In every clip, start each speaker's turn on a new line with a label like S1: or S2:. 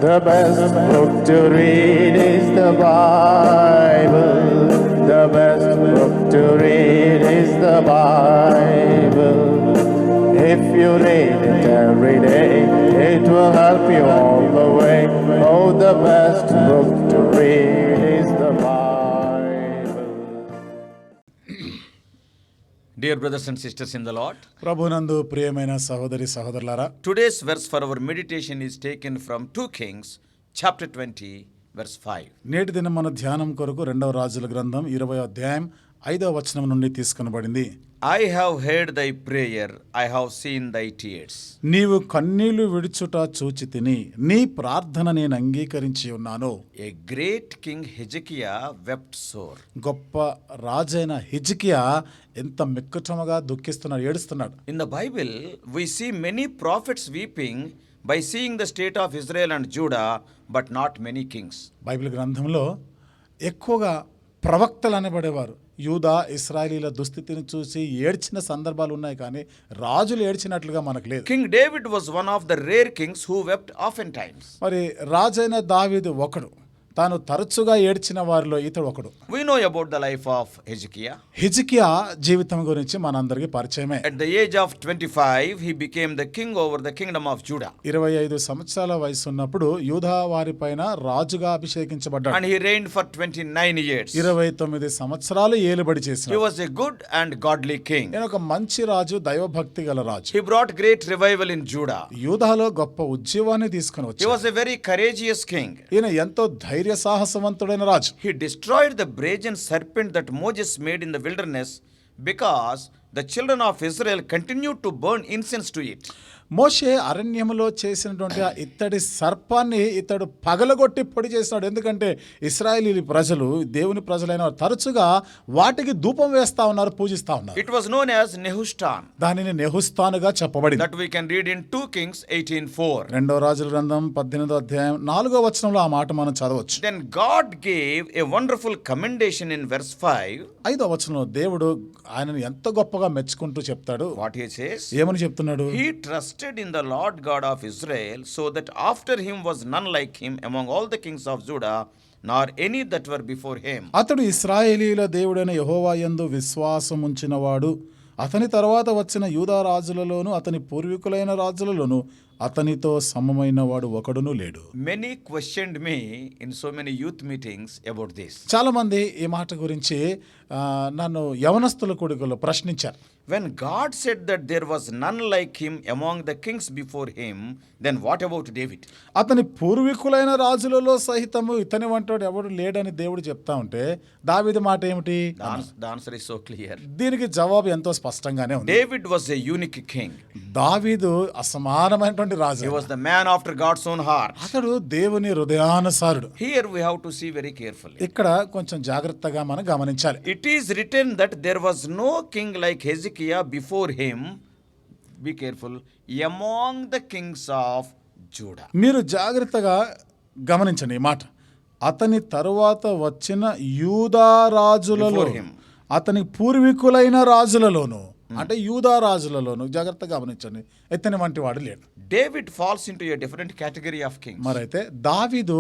S1: The best book to read is the Bible. The best book to read is the Bible. If you read it every day, it will help you all the way. Oh, the best book to read is the Bible.
S2: Dear brothers and sisters in the Lord,
S3: ప్రభునందు ప్రియమైన సహోదరి సహోదరులారా,
S2: today's verse for our meditation is taken from 2 Kings chapter 20 verse 5.
S3: నేటి దినం మన ధ్యానం కొరకు 2వ రాజుల గ్రంథం 20వ అధ్యాయం 5వ వచనం నుండి తీసుకొనబడింది.
S2: I have heard thy prayer, I have seen thy tears.
S3: నీవు కన్నీళ్లు విడుచుట చూచి తిని నీ ప్రార్థన నేను అంగీకరించి ఉన్నాను.
S2: A great king Hezekiah wept sore.
S3: గొప్ప రాజైన హిజ్కియా ఎంత మిక్కుటముగా దుఃఖిస్తున్నాడు, ఏడుస్తున్నాడు.
S2: In the Bible, we see many prophets weeping by seeing the state of Israel and Judah, but not many kings.
S3: Bible గ్రంథంలో ఎక్కువగా ప్రవక్తలు అనబడేవారు యూదా ఇశ్రాయేలీల దుస్థితిని చూసి ఏడ్చిన సందర్భాలు ఉన్నాయి, కానీ రాజులు ఏడ్చినట్లుగా మనకు లేదు.
S2: King David was one of the rare kings who wept oftentimes.
S3: మరి రాజైన దావీదు ఒకడు, తాను తరచుగా ఏడ్చిన వారిలో ఇతడు ఒకడు.
S2: We know about the life of Hezekiah.
S3: హిజ్కియా జీవితం గురించి మనందరికీ పరిచయమే.
S2: At the age of 25, he became the king over the kingdom of Judah.
S3: 25 సంవత్సరాల వయసు ఉన్నప్పుడు యూదా వారి పైన రాజుగా అభిషేకించబడ్డాడు.
S2: And he reigned for 29 years.
S3: 29 సంవత్సరాలు ఏలుబడి
S2: He
S3: చేశాడు.
S2: was a good and godly king.
S3: ఈయన ఒక మంచి రాజు, దైవభక్తి గల రాజు.
S2: He brought great revival in Judah.
S3: యూదాలో గొప్ప ఉద్యమాన్ని తీసుకుని
S2: He
S3: వచ్చాడు.
S2: was a very courageous king.
S3: ఈయన ఎంతో ధైర్య సాహసవంతుడైన రాజు.
S2: He destroyed the brazen serpent that Moses made in the wilderness because the children of Israel continued to burn incense to it.
S3: మోషే అరణ్యములో చేసినటువంటి ఆ ఇత్తడి సర్పాన్ని ఇతడు పగలగొట్టి పొడి చేసినాడు. ఎందుకంటే ఇశ్రాయేలీ ప్రజలు, దేవుని ప్రజలైన వారు తరచుగా వాటికి ధూపం వేస్తా ఉన్నారు, పూజిస్తా ఉన్నారు.
S2: It was known as Nehushtan.
S3: దానిని నెహుస్తానుగా చెప్పబడింది.
S2: That we can read in 2 Kings 18:4.
S3: 2వ రాజుల గ్రంథం 18వ అధ్యాయం 4వ వచనంలో ఆ మాట మనం చదవచ్చు.
S2: Then God gave a wonderful commendation in verse 5.
S3: 5వ వచనంలో దేవుడు ఆయనను ఎంత గొప్పగా మెచ్చుకుంటూ చెప్తాడు.
S2: What he says?
S3: ఏమని చెప్తున్నాడు?
S2: He trusted in the Lord God of Israel, so that after him was none like him among all the kings of Judah, nor any that were before him.
S3: అతడు ఇశ్రాయేలీల దేవుడైన యెహోవా యందు విశ్వాసం ఉంచినవాడు, అతని తర్వాత వచ్చిన యూదా రాజులలోను అతని పూర్వీకులైన రాజులలోను అతనితో సమమైన వాడు ఒకడును లేడు.
S2: Many questioned me in so many youth meetings about this.
S3: చాలా మంది ఈ మాట గురించి నన్ను యవనస్తుల కూడికలో ప్రశ్నించారు.
S2: When God said that there was none like him among the kings before him, then what about David?
S3: అతని పూర్వీకులైన రాజులలో సహితము ఇతని వంటోడు ఎవడు లేడని దేవుడు చెప్తా ఉంటే దావీదు మాట ఏమిటి?
S2: The answer is so clear.
S3: దీనికి జవాబు ఎంతో స్పష్టంగానే ఉంది.
S2: David was a unique king.
S3: దావీదు అసమానమైనటువంటి రాజు.
S2: He was the man after God's own heart.
S3: అతడు దేవుని హృదయానుసారుడు.
S2: Here we have to see very carefully.
S3: ఇక్కడ కొంచెం జాగ్రత్తగా మనం గమనించాలి.
S2: It is written that there was no king like Hezekiah before him, be careful, among the kings of Judah.
S3: మీరు జాగ్రత్తగా గమనించండి ఈ మాట. అతని తరువాత వచ్చిన యూదా రాజులలో,
S2: Before him.
S3: అతని పూర్వీకులైన రాజులలోను, అంటే యూదా రాజులలోను, జాగ్రత్తగా గమనించండి, ఇతని వంటి వాడు లేడు.
S2: David falls into a different category of kings.
S3: మరైతే దావీదు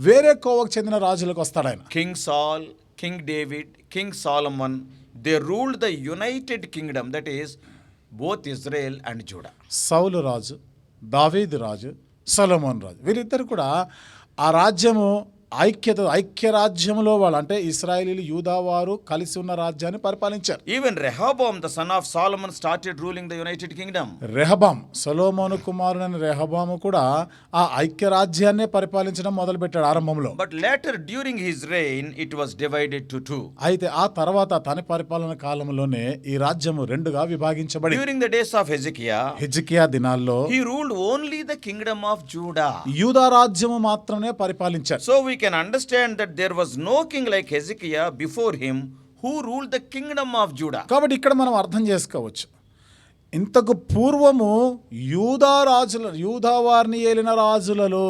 S3: వేరే కోవకు చెందిన రాజులకు వస్తాడు. ఆయన
S2: King Saul, King David, King Solomon, they ruled the united kingdom, that is both Israel and Judah.
S3: సౌలు రాజు, దావీదు రాజు, సొలొమోను రాజు, వీరిద్దరు కూడా ఆ రాజ్యము ఐక్య రాజ్యంలో వాళ్ళు, అంటే ఇశ్రాయేలీలు యూదా వారు కలిసి ఉన్న రాజ్యాన్ని పరిపాలించారు.
S2: Even Rehoboam the son of Solomon started ruling the united kingdom.
S3: రెహబాం, సొలొమోను కుమారుడైన రెహబాము కూడా ఆ ఐక్య రాజ్యాన్నే పరిపాలించడం మొదలుపెట్టాడు ఆరంభంలో.
S2: But later during his reign it was divided to two.
S3: అయితే ఆ తర్వాత తన పరిపాలన కాలంలోనే ఈ రాజ్యము రెండుగా విభాగించబడింది.
S2: During the days of Hezekiah,
S3: హిజ్కియా దినాల్లో
S2: he ruled only the kingdom of Judah.
S3: యూదా రాజ్యము మాత్రమే పరిపాలించారు.
S2: So we can understand that there was no king like Hezekiah before him who ruled the kingdom of Judah.
S3: కాబట్టి ఇక్కడ మనం అర్థం చేసుకోవచ్చు, ఇంతకు పూర్వము యూదా వారిని ఏలిన రాజులలో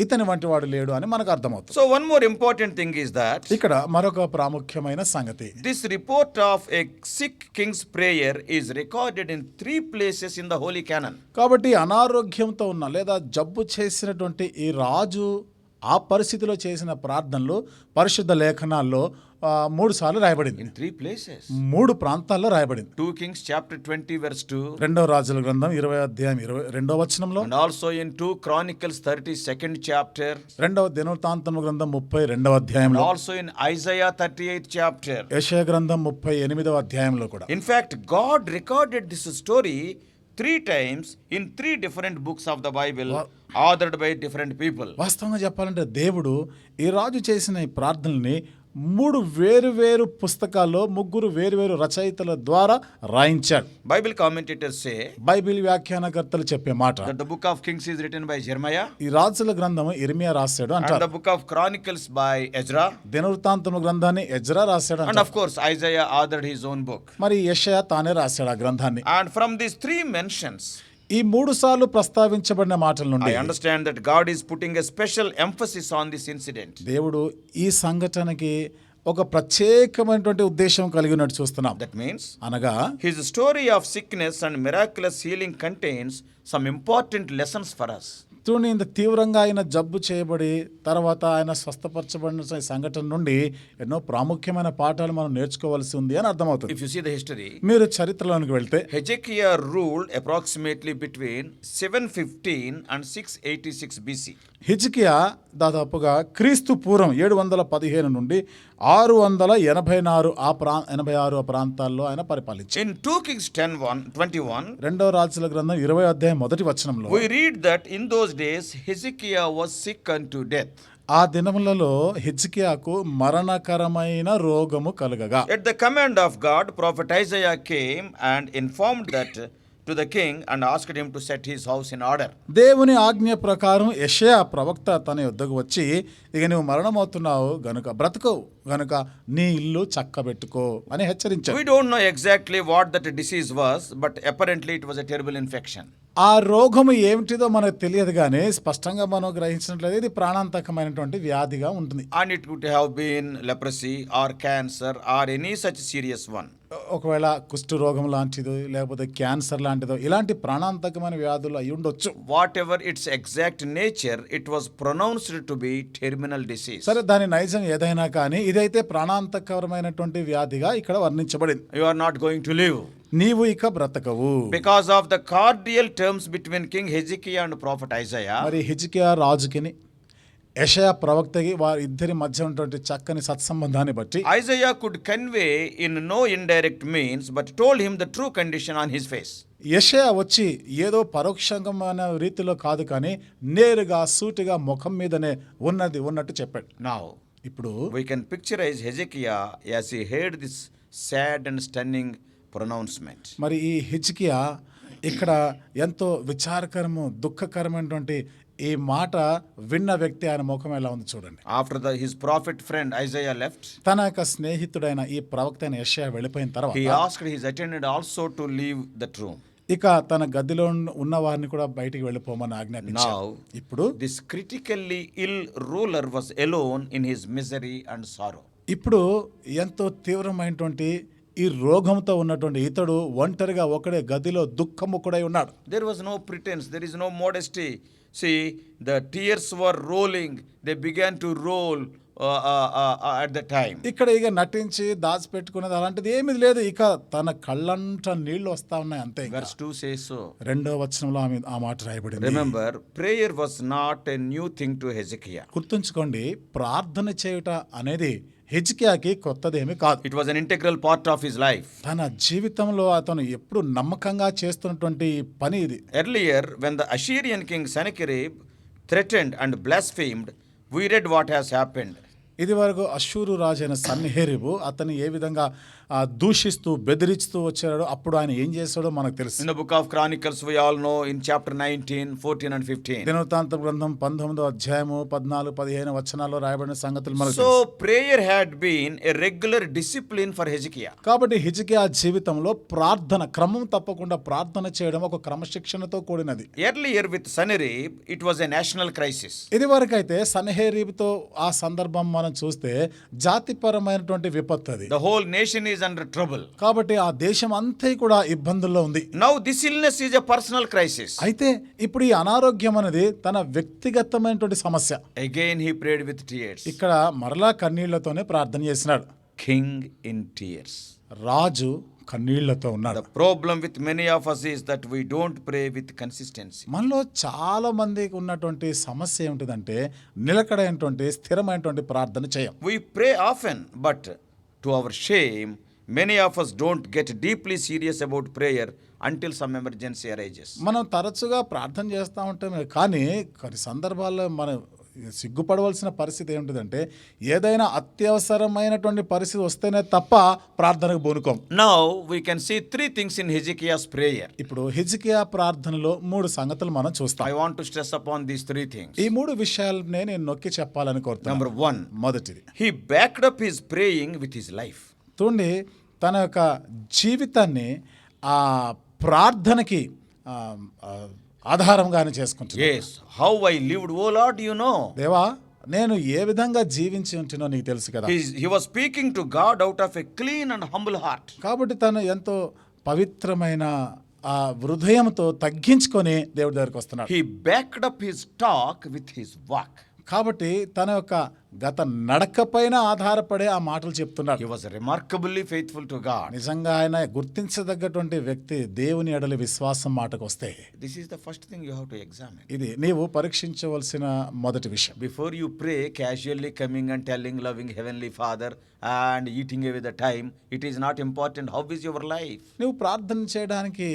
S3: ఇతని వంటి వాడు లేడు అని మనకు అర్థమవుతుంది.
S2: So one more important thing is that
S3: ఇక్కడ మరొక ప్రాముఖ్యమైన సంగతి,
S2: this report of a sick king's prayer is recorded in 3 places in the Holy Canon.
S3: కాబట్టి అనారోగ్యంతో ఉన్న లేదా జబ్బు చేసినటువంటి ఈ రాజు ఆ పరిస్థితిలో చేసిన ప్రార్థనలు పరిశుద్ధ లేఖనాల్లో 3 సార్లు రాయబడింది.
S2: In 3 places.
S3: 3 ప్రాంతాల్లో రాయబడింది.
S2: 2 Kings chapter 20 verse 2.
S3: రెండవ రాజుల గ్రంథం 20 అధ్యాయం 22వ వచనంలో,
S2: And also in 2 Chronicles 32nd chapter.
S3: రెండవ దినవృత్తాంతముల గ్రంథం 32వ
S2: And
S3: అధ్యాయంలో,
S2: also in Isaiah 38th chapter.
S3: యెషయా గ్రంథం 38వ అధ్యాయంలో కూడా.
S2: In fact, God recorded this story 3 times in 3 different books of the Bible, authored by different people.
S3: వాస్తవంగా చెప్పాలంటే దేవుడు ఈ రాజు చేసిన ఈ ప్రార్థనల్ని 3 వేరు పుస్తకాల్లో 3 వేరు రచయితల ద్వారా రాయించాడు.
S2: Bible commentators say
S3: బైబిల్ వ్యాఖ్యానకర్తలు చెప్పే మాట,
S2: that the book of Kings is written by Jeremiah,
S3: ఈ రాజుల గ్రంథం ఇర్మియా రాశాడు
S2: and
S3: అంటారు.
S2: the book of Chronicles by Ezra,
S3: దినవృత్తాంతముల గ్రంథాన్ని ఎజ్రా రాశాడు
S2: and
S3: అంటారు.
S2: of course Isaiah authored his own book.
S3: మరి యెషయా తానే రాశాడు ఆ గ్రంథాన్ని.
S2: And from these 3 mentions,
S3: ఈ 3 సార్లు ప్రస్తావించబడిన మాటల నుండి
S2: I understand that God is putting a special emphasis on this incident.
S3: దేవుడు ఈ సంఘటనకి ఒక ప్రత్యేకమైనటువంటి ఉద్దేశం కలిగి ఉన్నట్టు చూస్తున్నాం.
S2: That means
S3: అనగా
S2: his story of sickness and miraculous healing contains some important lessons for us.
S3: చూడండి, ఇంత తీవ్రంగా ఆయన జబ్బు చేయబడి తర్వాత ఆయన స్వస్థపరచబడిన ఈ సంఘటన నుండి ఎన్నో ప్రాముఖ్యమైన పాఠాలు మనం నేర్చుకోవాల్సి ఉంది అని అర్థమవుతుంది.
S2: If you see the history,
S3: మీరు చరిత్రలోనికి వెళ్తే
S2: Hezekiah ruled approximately between 715 and 686 BC.
S3: హిజ్కియా దాదాపుగా క్రీస్తు పూర్వం 715 నుండి 686 ఆ ప్రాంతాల్లో ఆయన పరిపాలించారు.
S2: In 2 Kings 10:21,
S3: రెండవ రాజుల గ్రంథం 20 అధ్యాయం 1వ వచనంలో,
S2: we read that in those days Hezekiah was sick unto death.
S3: ఆ దినములలో హిజ్కియాకు మరణకరమైన రోగము కలుగగా,
S2: At the command of God, prophet Isaiah came and informed that to the king and asked him to set his house in order.
S3: దేవుని ఆజ్ఞ ప్రకారం యెషయా ప్రవక్త తన యొద్దకు వచ్చి, ఇక నువ్వు మరణమవుతున్నావు గనుక బ్రతుకవు గనుక నీ ఇల్లు చక్కబెట్టుకో అని హెచ్చరించాడు.
S2: We don't know exactly what that disease was, but apparently it was a terrible infection.
S3: ఆ రోగము ఏమిటిదో మనకు తెలియదు కానీ స్పష్టంగా మనం గ్రహించినట్లయితే ఇది ప్రాణాంతకమైనటువంటి వ్యాధిగా ఉంటుంది.
S2: And it could have been leprosy or cancer or any such serious one.
S3: ఒకవేళ కుష్టు రోగం లాంటిదో లేకపోతే క్యాన్సర్ లాంటిదో ఇలాంటి ప్రాణాంతకమైన వ్యాధులు అయి ఉండొచ్చు.
S2: Whatever its exact nature, it was pronounced to be terminal disease.
S3: సరే, దాని నైజం ఏదైనా కానీ ఇదైతే ప్రాణాంతకరమైనటువంటి వ్యాధిగా ఇక్కడ వర్ణించబడింది.
S2: You are not going to live.
S3: నీవు ఇక బ్రతకవు.
S2: Because of the cordial terms between King Hezekiah and prophet Isaiah,
S3: మరి హిజ్కియా రాజుకిని యెషయా ప్రవక్తకి వారి ఇద్దరి మధ్య ఉన్నటువంటి చక్కని సత్సంబంధాన్ని బట్టి
S2: Isaiah could convey in no indirect means, but told him the true condition on his face.
S3: యెషయా వచ్చి ఏదో పరోక్షంగమైన రీతిలో కాదు కానీ నేరుగా సూటిగా ముఖం మీదనే ఉన్నట్టు చెప్పాడు.
S2: Now,
S3: ఇప్పుడు
S2: we can picturize Hezekiah as he heard this sad and stunning pronouncement.
S3: మరి ఈ హిజ్కియా ఇక్కడ ఎంతో విచారకరము దుఃఖకరమైనటువంటి ఈ మాట విన్న వ్యక్తి ఆయన ముఖం ఎలా ఉంది చూడండి.
S2: After his prophet friend Isaiah left,
S3: తన యొక్క స్నేహితుడైన ఈ ప్రవక్త అయిన యెషయా వెళ్ళిపోయిన
S2: he
S3: తర్వాత
S2: asked his attendant also to leave that room.
S3: ఇక తన గదిలో ఉన్న వారిని కూడా బయటికి వెళ్ళిపోమని ఆజ్ఞాపించాడు.
S2: Now,
S3: ఇప్పుడు
S2: this critically ill ruler was alone in his misery and sorrow.
S3: ఇప్పుడు ఎంతో తీవ్రమైనటువంటి ఈ రోగంతో ఉన్నటువంటి ఇతడు ఒంటరిగా ఒకడే గదిలో దుఃఖముఖుడై ఉన్నాడు.
S2: There was no pretense, there is no modesty. See, the tears were rolling, they began to roll at the time.
S3: ఇక్కడ ఇక నటించి దాచిపెట్టుకునేది అలాంటిది ఏమీ లేదు. ఇక తన కళ్ళంట నీళ్లు వస్తా ఉన్నాయి అంతే.
S2: Verse 2 says so.
S3: 2వ వచనంలో ఆ మాట రాయబడింది.
S2: Remember, prayer was not a new thing to Hezekiah.
S3: గుర్తుంచుకోండి, ప్రార్థన చేయుట అనేది హిజ్కియాకి కొత్తదేమీ కాదు.
S2: It was an integral part of his life.
S3: తన జీవితంలో అతను ఎప్పుడు నమ్మకంగా చేస్తున్నటువంటి పని ఇది.
S2: Earlier, when the Assyrian king Sennacherib threatened and blasphemed, we read what has happened.
S3: ఇది వరకు అష్షూరు రాజైన సన్హెరీబు అతన్ని ఏ విధంగా దూషిస్తూ బెదిరిస్తూ వచ్చాడో అప్పుడు ఆయన ఏం చేశాడో మనకు తెలుసు.
S2: In the book of Chronicles, we all know in chapter 19, 14 and 15.
S3: దినవృత్తాంత గ్రంథం 19వ అధ్యాయము 14-15 వచనాల్లో రాయబడిన సంగతులు మనకు
S2: So
S3: తెలుసు.
S2: prayer had been a regular discipline for Hezekiah.
S3: కాబట్టి హిజ్కియా జీవితంలో ప్రార్థన క్రమం తప్పకుండా ప్రార్థన చేయడం ఒక క్రమశిక్షణతో కూడినది.
S2: Earlier with Sanherib, it was a national crisis.
S3: ఇది వరకైతే సన్హెరీబుతో ఆ సందర్భం మనం చూస్తే జాతిపరమైనటువంటి విపత్తు అది.
S2: The whole nation is under trouble.
S3: కాబట్టి ఆ దేశం అంతా కూడా ఇబ్బందుల్లో ఉంది.
S2: Now this illness is a personal crisis.
S3: అయితే ఇప్పుడు ఈ అనారోగ్యం అనేది తన వ్యక్తిగతమైనటువంటి సమస్య.
S2: Again he prayed with tears.
S3: ఇక్కడ మరలా కన్నీళ్లతోనే ప్రార్థన చేసినాడు.
S2: King in tears.
S3: రాజు కన్నీళ్లతో ఉన్నాడు.
S2: The problem with many of us is that we don't pray with consistency.
S3: మనలో చాలా మందికి ఉన్నటువంటి సమస్య ఏమిటిదంటే నిలకడైనటువంటి స్థిరమైనటువంటి ప్రార్థన చేయం.
S2: We pray often, but to our shame, many of us don't get deeply serious about prayer until some emergency arises.
S3: మనం తరచుగా ప్రార్థన చేస్తూ ఉంటామే కానీ కొన్ని సందర్భాల్లో మనం సిగ్గుపడవలసిన పరిస్థితి ఏమిటిదంటే ఏదైనా అత్యవసరమైనటువంటి పరిస్థితి వస్తేనే తప్ప ప్రార్థనకు బోనుకోం.
S2: Now we can see three things in Hezekiah's prayer.
S3: ఇప్పుడు హిజ్కియా ప్రార్థనలో 3 సంగతులు మనం చూస్తాం.
S2: I want to stress upon these three things.
S3: ఈ 3 విషయాలనే నేను నొక్కి చెప్పాలని కోరుతున్నాను.
S2: Number 1,
S3: మొదటిది,
S2: he backed up his praying with his life.
S3: చూడండి తన యొక్క జీవితాన్ని ఆ ప్రార్థనకి ఆధారంగానే చేసుకుంటున్నాడు.
S2: Yes, how I lived, oh Lord, you know.
S3: దేవా నేను ఏ విధంగా జీవించి ఉంటున్నో నీకు తెలుసు కదా.
S2: He was speaking to God out of a clean and humble heart.
S3: కాబట్టి తను ఎంతో పవిత్రమైన ఆ హృదయంతో తగ్గించుకొని దేవుడి దగ్గరికి వస్తున్నాడు.
S2: He backed up his talk with his walk.
S3: కాబట్టి తన యొక్క గత నడకపైన ఆధారపడే ఆ మాటలు చెప్తున్నాడు.
S2: He was remarkably faithful to God.
S3: నిజంగా ఆయన గుర్తించదగ్గటువంటి వ్యక్తి దేవుని ఎడలి విశ్వాసం మాటకు వస్తే.
S2: This is the first thing you have to examine.
S3: ఇది నీవు పరీక్షించవలసిన మొదటి విషయం.
S2: Before you pray, casually coming and telling loving Heavenly Father and eating away the time, it is not important. How is your life?
S3: నువ్వు ప్రార్థన చేయడానికి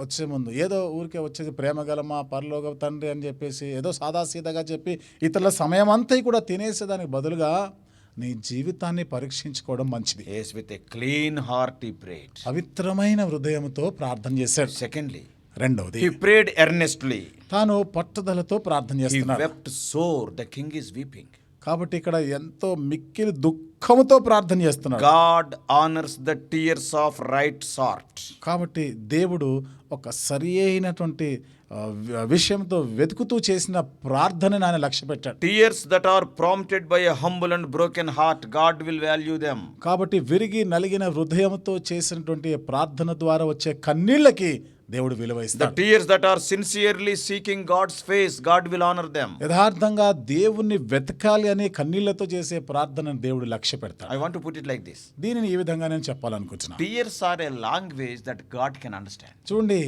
S3: వచ్చే ముందు ఏదో ఊరికే వచ్చేది ప్రేమగలమా పరలోక తండ్రి అని చెప్పేసి ఏదో సాదాసీదాగా చెప్పి ఇతరుల సమయం అంతా కూడా తినేసేదానికి బదులుగా నీ జీవితాన్ని పరీక్షించుకోవడం మంచిది.
S2: Yes, with a clean heart he prayed.
S3: పవిత్రమైన హృదయంతో ప్రార్థన చేశాడు.
S2: Secondly,
S3: రెండవది,
S2: he prayed earnestly.
S3: తాను పట్టుదలతో ప్రార్థన
S2: He
S3: చేస్తున్నాడు.
S2: wept sore. The king is weeping.
S3: కాబట్టి ఇక్కడ ఎంతో మిక్కిలి దుఃఖముతో ప్రార్థన చేస్తున్నాడు.
S2: God honors the tears of right sort.
S3: కాబట్టి దేవుడు ఒక సరి అయినటువంటి విషయంతో వెతుకుతూ చేసిన ప్రార్థనని ఆయన లక్ష్య పెట్టాడు.
S2: Tears that are prompted by a humble and broken heart, God will value them.
S3: కాబట్టి విరిగి నలిగిన హృదయంతో చేసినటువంటి ప్రార్థన ద్వారా వచ్చే కన్నీళ్ళకి దేవుడు విలువ
S2: The
S3: ఇస్తాడు.
S2: tears that are sincerely seeking God's face, God will honor them.
S3: యథార్థంగా దేవుణ్ణి వెతకాలి అనే కన్నీళ్లతో చేసే ప్రార్థనను దేవుడు లక్ష్య పెడతాడు.
S2: I want to put it like this.
S3: దీనిని ఈ విధంగా నేను చెప్పాలనుకుంటున్నాను.
S2: Tears are a language that God can understand.
S3: చూడండి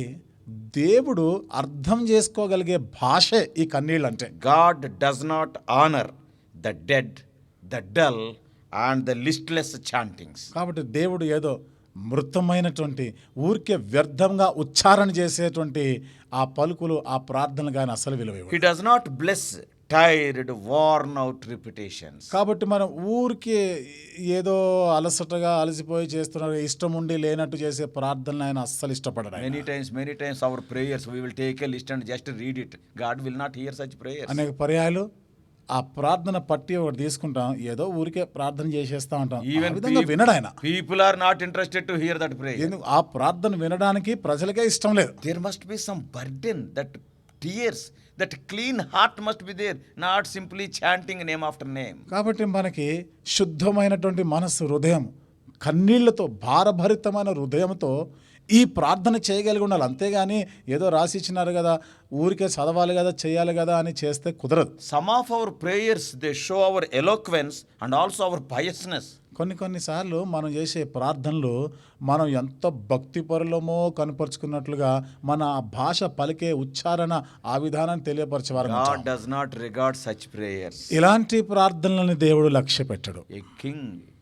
S3: దేవుడు అర్థం చేసుకోగలిగే భాషే ఈ కన్నీళ్ళు అంటే.
S2: God does not honor the dead, the dull and the listless chantings.
S3: కాబట్టి దేవుడు ఏదో మృతమైనటువంటి ఊరికే వ్యర్థంగా ఉచ్చారణ చేసేటువంటి ఆ పలుకులు ఆ ప్రార్థనలు కానీ అసలు విలువ ఇవ్వడు.
S2: He does not bless tired, worn out repetitions.
S3: కాబట్టి మనం ఊరికే ఏదో అలసటగా అలసిపోయి చేస్తున్నారు ఇష్టం ఉండి లేనట్టు చేసే ప్రార్థనలు ఆయన అస్సలు ఇష్టపడడు.
S2: Many times our prayers, we will take a list and just read it. God will not hear such prayers.
S3: అనేక పర్యాయాలు ఆ ప్రార్థన పట్టి ఒకటి తీసుకుంటాం ఏదో ఊరికే ప్రార్థన చేసేస్తా ఉంటాం.
S2: Even
S3: వినడు ఆయన.
S2: people are not interested to hear that prayer.
S3: ఎందుకు ఆ ప్రార్థన వినడానికి ప్రజలకే ఇష్టం లేదు.
S2: There must be some burden, that tears, that clean heart must be there, not simply chanting name after name.
S3: కాబట్టి మనకి శుద్ధమైనటువంటి మనసు హృదయం కన్నీళ్లతో భారభరితమైన హృదయంతో ఈ ప్రార్థన చేయగలిగి ఉండాలి. అంతేగాని ఏదో రాసి ఇచ్చినారు కదా ఊరికే చదవాలి కదా చేయాలి కదా అని చేస్తే కుదరదు.
S2: Some of our prayers, they show our eloquence and also our piousness.
S3: కొన్నిసార్లు మనం చేసే ప్రార్థనలు మనం ఎంత భక్తిపరులమో కనపరుచుకున్నట్లుగా మన భాష పలికే ఉచ్చారణ ఆ విధానాన్ని తెలియపరచేవారు.
S2: God does not regard such prayers.
S3: ఇలాంటి ప్రార్థనలని దేవుడు లక్ష్య పెట్టడు.
S2: A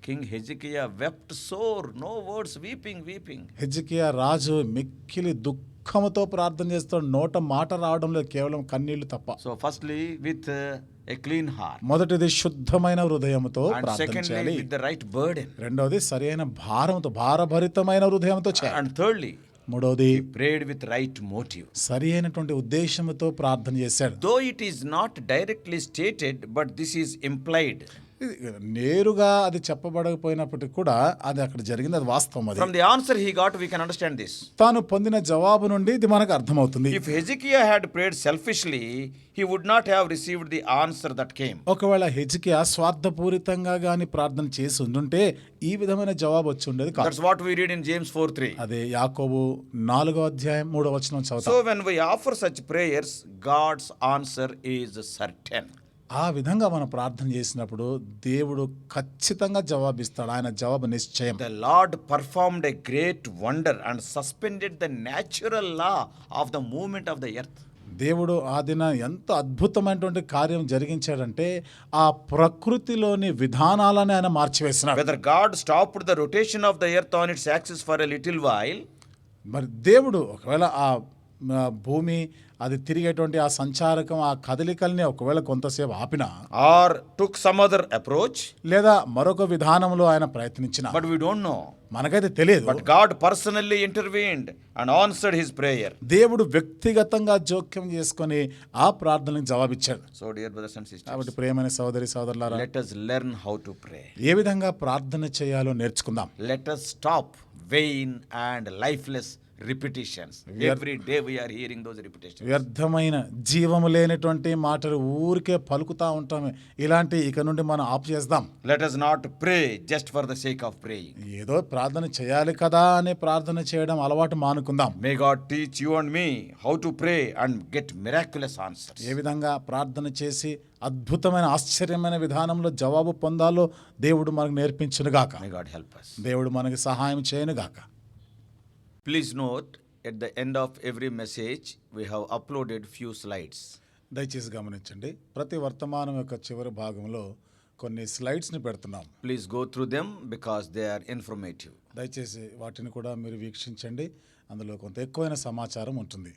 S2: King Hezekiah wept sore, no words, weeping.
S3: హిజ్కియా రాజు మిక్కిలి దుఃఖ దుఃఖముతో ప్రార్థన చేస్తాడు. నోట మాట రావడం లేదు, కేవలం కన్నీళ్లు తప్ప.
S2: So firstly with a clean heart.
S3: మొదటిది శుద్ధమైన హృదయముతో
S2: And
S3: ప్రార్థన
S2: secondly
S3: చేయాలి.
S2: with the right burden.
S3: రెండవది సరైన భారంతో, భారభరితమైన హృదయంతో చేయాలి.
S2: And thirdly
S3: మూడవది
S2: he prayed with right motive.
S3: సరి అయినటువంటి ఉద్దేశంతో ప్రార్థన చేశాడు.
S2: Though it is not directly stated, but this is implied.
S3: ఇది నేరుగా అది చెప్పబడకపోయినప్పటికీ కూడా అది అక్కడ జరిగింది, అది వాస్తవం. అది
S2: From the answer he got, we can understand this.
S3: తాను పొందిన జవాబు నుండి ఇది మనకు అర్థమవుతుంది.
S2: If Hezekiah had prayed selfishly, he would not have received the answer that came.
S3: ఒకవేళ హెజ్కియా స్వార్థపూరితంగా గాని ప్రార్థన చేసి ఉండుంటే ఈ విధమైన జవాబు వచ్చి ఉండేది కాదు.
S2: That's what we read in James 4:3.
S3: అదే యాకోబు 4:3 చదువుతాం.
S2: So when we offer such prayers, God's answer is certain.
S3: ఆ విధంగా మనం ప్రార్థన చేసినప్పుడు దేవుడు ఖచ్చితంగా జవాబిస్తాడు. ఆయన జవాబు నిశ్చయం.
S2: The Lord performed a great wonder and suspended the natural law of the movement of the earth.
S3: దేవుడు ఆ దిన ఎంత అద్భుతమైనటువంటి కార్యం జరిగించాడంటే ఆ ప్రకృతిలోని విధానాలను ఆయన మార్చివేసినాడు.
S2: Whether God stopped the rotation of the earth on its axis for a little while,
S3: మరి దేవుడు ఒకవేళ ఆ భూమి అది తిరిగేటువంటి ఆ సంచారకం, ఆ కదలికల్ని ఒకవేళ కొంతసేపు ఆపినా,
S2: or took some other approach,
S3: లేదా మరొక విధానంలో ఆయన ప్రయత్నించిన,
S2: but we don't know.
S3: మనకైతే తెలియదు.
S2: But God personally intervened and answered his prayer.
S3: దేవుడు వ్యక్తిగతంగా జోక్యం చేసుకొని ఆ ప్రార్థనలకు జవాబిచ్చాడు.
S2: So dear brothers and sisters,
S3: కాబట్టి ప్రియమైన సోదరి సోదరులారా,
S2: let us learn how to pray.
S3: ఏ విధంగా ప్రార్థన చేయాలో నేర్చుకుందాం.
S2: Let us stop vain and lifeless repetitions. Every day we are hearing those repetitions.
S3: వ్యర్థమైన జీవము లేనటువంటి మాటలు ఊరికే పలుకుతా ఉంటాము. ఇలాంటి ఇక నుండి మనం ఆపు చేద్దాం.
S2: Let us not pray just for the sake of praying.
S3: ఏదో ప్రార్థన చేయాలి కదా అని ప్రార్థన చేయడం అలవాటు మానుకుందాం.
S2: May God teach you and me how to pray and get miraculous answers.
S3: ఏ విధంగా ప్రార్థన చేసి అద్భుతమైన ఆశ్చర్యమైన విధానంలో జవాబు పొందాలో దేవుడు మనకు నేర్పించునుగాక.
S2: May God help us.
S3: దేవుడు మనకి సహాయం చేయనుగాక.
S2: Please note, at the end of every message, we have uploaded few slides.
S3: దయచేసి గమనించండి, ప్రతి వర్తమానం యొక్క చివరి భాగంలో కొన్ని స్లైడ్స్ని పెడుతున్నాం.
S2: Please go through them because they are informative.
S3: దయచేసి వాటిని కూడా మీరు వీక్షించండి, అందులో కొంత ఎక్కువైన సమాచారం ఉంటుంది.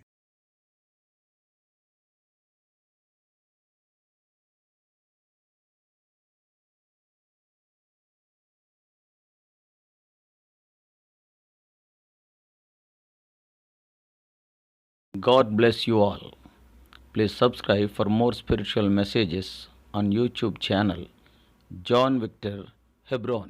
S4: God bless you all. Please subscribe for more spiritual messages on YouTube channel John Victor Hebron.